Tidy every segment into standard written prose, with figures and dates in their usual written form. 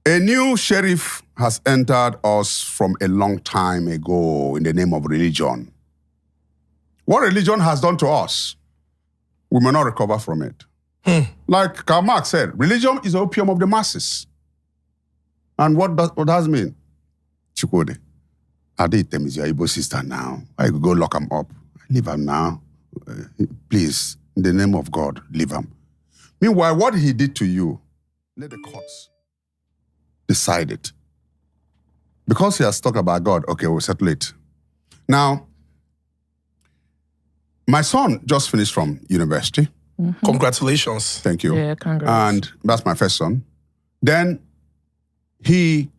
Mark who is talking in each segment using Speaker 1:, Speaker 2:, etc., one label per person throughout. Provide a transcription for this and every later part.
Speaker 1: A new sheriff has entered us from a long time ago in the name of religion. What religion has done to us, we may not recover from it. Like Karl Marx said, religion is the opium of the masses. And what does that mean? Chukwudi, Adetem is your Igbo sister now. I could go lock him up. Leave him now. Please, in the name of God, leave him. Meanwhile, what he did to you, let the courts decide it. Because he has talked about God, okay, we'll settle it. Now, my son just finished from university.
Speaker 2: Congratulations.
Speaker 1: Thank you.
Speaker 3: Yeah, congrats.
Speaker 1: And that's my first son. Then he,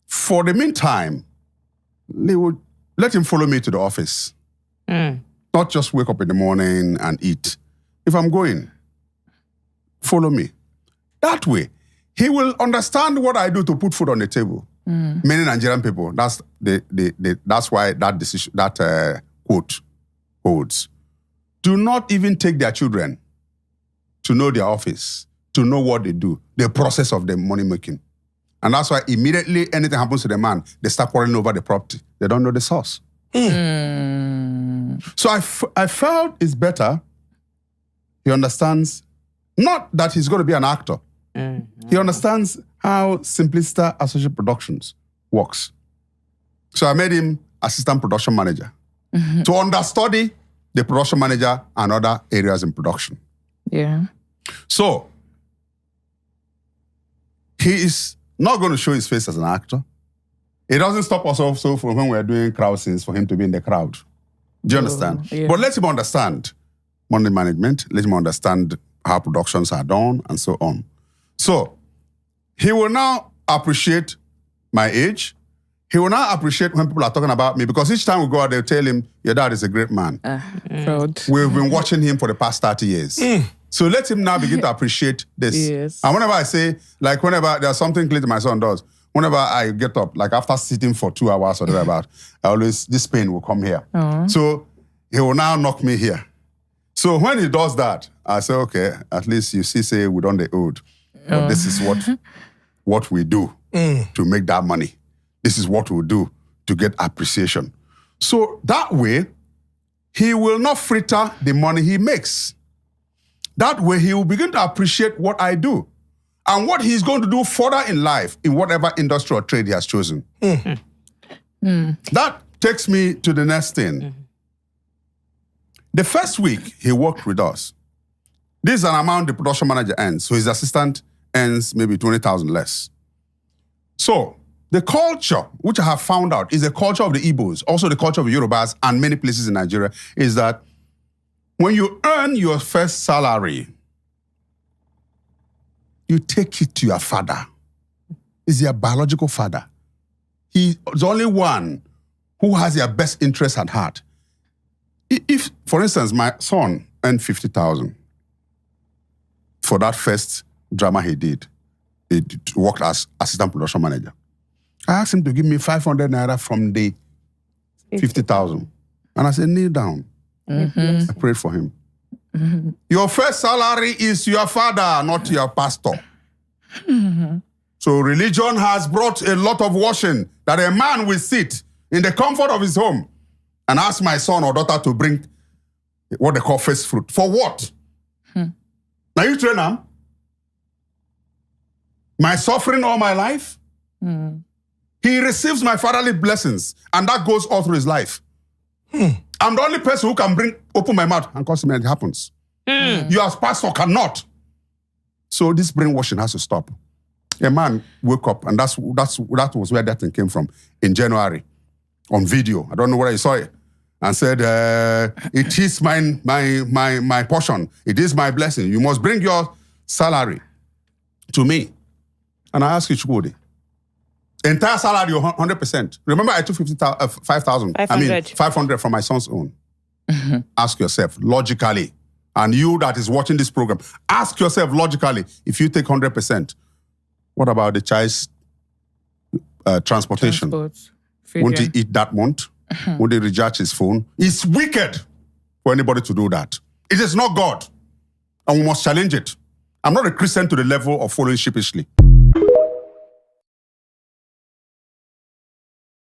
Speaker 1: for the meantime, they would let him follow me to the office. Not just wake up in the morning and eat. If I'm going, follow me. That way, he will understand what I do to put food on the table. Many Nigerian people, that's why that decision, that quote holds. Do not even take their children to know their office, to know what they do, the process of the money making. And that's why immediately anything happens to the man, they start quarreling over the property. They don't know the source. So I felt it's better. He understands, not that he's going to be an actor. He understands how Simpliciter Associate Productions works. So I made him assistant production manager to understudy the production manager and other areas in production.
Speaker 3: Yeah.
Speaker 1: So he is not going to show his face as an actor. It doesn't stop us also from when we're doing crowd scenes for him to be in the crowd. Do you understand?
Speaker 3: Yeah.
Speaker 1: But let him understand money management, let him understand how productions are done and so on. So he will now appreciate my age. He will now appreciate when people are talking about me, because each time we go out, they'll tell him, your dad is a great man.
Speaker 3: Proud.
Speaker 1: We've been watching him for the past 30 years. So let him now begin to appreciate this.
Speaker 3: Yes.
Speaker 1: And whenever I say, like whenever there's something Clayton, my son, does, whenever I get up, like after sitting for 2 hours or thereabout, this pain will come here. So he will now knock me here. So when he does that, I say, okay, at least you see, say, we done the old. But this is what we do to make that money. This is what we do to get appreciation. So that way, he will not fritter the money he makes. That way, he will begin to appreciate what I do and what he's going to do further in life in whatever industry or trade he has chosen. That takes me to the next thing. The first week he worked with us, this is an amount the production manager earns, so his assistant earns maybe 20,000 less. So the culture, which I have found out, is the culture of the Igbos, also the culture of the Yorubas and many places in Nigeria, is that when you earn your first salary, you take it to your father. He's your biological father. He's the only one who has your best interest at heart. If, for instance, my son earned 50,000 for that first drama he did, he worked as assistant production manager. I asked him to give me 500 naira from the 50,000. And I said, kneel down. I prayed for him. Your first salary is your father, not your pastor. So religion has brought a lot of washing that a man will sit in the comfort of his home and ask my son or daughter to bring what they call first fruit. For what? Now you train him. My suffering all my life. He receives my fatherly blessings, and that goes all through his life. I'm the only person who can open my mouth and cause it happens. You as pastor cannot. So this brainwashing has to stop. A man woke up, and that was where that thing came from in January on video. I don't know whether you saw it. And said, it is my portion. It is my blessing. You must bring your salary to me. And I asked you, Chukwudi, entire salary, 100%. Remember, I took 5,000. 500 from my son's own. Ask yourself, logically, and you that is watching this program, ask yourself logically, if you take 100%, what about the child's transportation? Won't he eat that month? Won't he recharge his phone? It's wicked for anybody to do that. It is not God. And we must challenge it. I'm not a Christian to the level of following sheepishly.